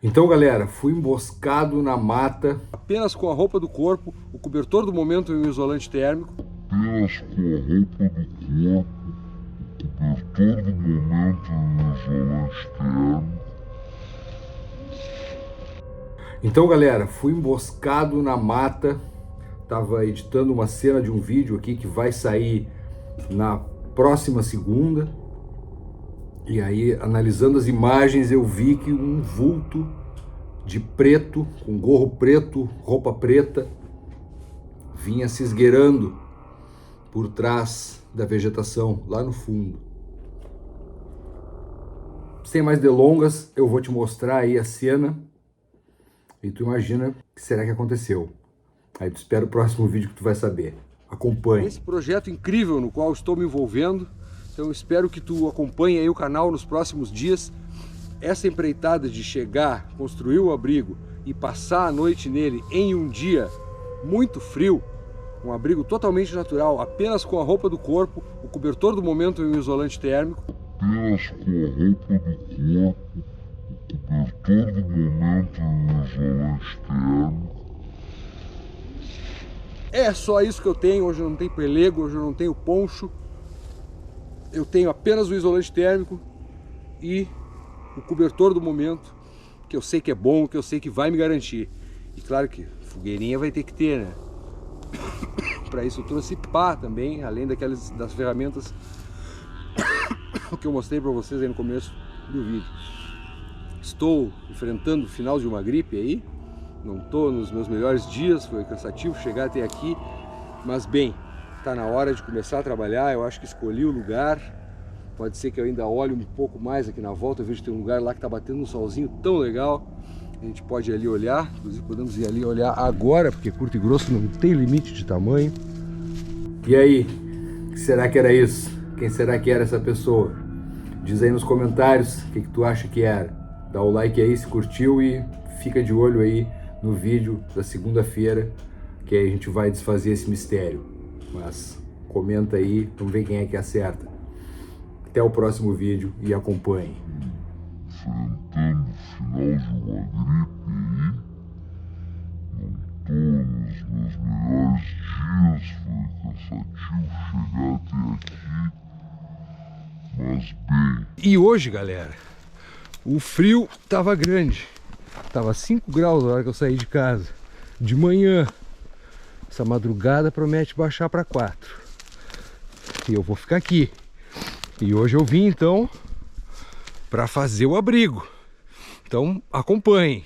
Então, galera, fui emboscado na mata, apenas com a roupa do corpo, o cobertor do momento e o isolante térmico. Apenas com a roupa do corpo, o cobertor do momento e o isolante térmico. Então, galera, fui emboscado na mata. Tava editando uma cena de um vídeo aqui que vai sair na próxima segunda. E aí, analisando as imagens, eu vi que um vulto de preto, com gorro preto, roupa preta, vinha se esgueirando por trás da vegetação, lá no fundo. Sem mais delongas, eu vou te mostrar aí a cena e tu imagina o que será que aconteceu. Aí tu espera o próximo vídeo que tu vai saber. Acompanhe. Esse projeto incrível no qual estou me envolvendo, então eu espero que tu acompanhe aí o canal nos próximos dias. Essa empreitada de chegar, construir o abrigo e passar a noite nele em um dia muito frio, um abrigo totalmente natural, apenas com a roupa do corpo, o cobertor do momento e o isolante térmico. Apenas com a roupa do corpo, o cobertor do momento e o isolante térmico. É só isso que eu tenho. Hoje eu não tenho pelego, hoje eu não tenho poncho. Eu tenho apenas o isolante térmico e o cobertor do momento, que eu sei que é bom, que eu sei que vai me garantir. E claro que fogueirinha vai ter que ter, né? Para isso eu trouxe pá também, além das ferramentas que eu mostrei para vocês aí no começo do vídeo. Estou enfrentando o final de uma gripe aí, não estou nos meus melhores dias, foi cansativo chegar até aqui, mas bem, está na hora de começar a trabalhar. Eu acho que escolhi o lugar, pode ser que eu ainda olhe um pouco mais aqui na volta. Eu vejo que tem um lugar lá que está batendo um solzinho tão legal, a gente pode ir ali olhar, inclusive podemos ir ali olhar agora, porque Curto e Grosso não tem limite de tamanho. E aí, o que será que era isso? Quem será que era essa pessoa? Diz aí nos comentários o que tu acha que era. Dá o like aí se curtiu e fica de olho aí no vídeo da segunda-feira, que aí a gente vai desfazer esse mistério. Mas comenta aí, vamos ver quem é que acerta. Até o próximo vídeo e acompanhe. Enfrentando o final de uma gripe aí, não tô nos meus melhores dias, foi cansativo chegar até aqui, mas bem. E hoje, galera, o frio tava grande, tava 5 graus na hora que eu saí de casa, de manhã. Essa madrugada promete baixar para 4, e eu vou ficar aqui. E hoje eu vim então para fazer o abrigo, então acompanhem.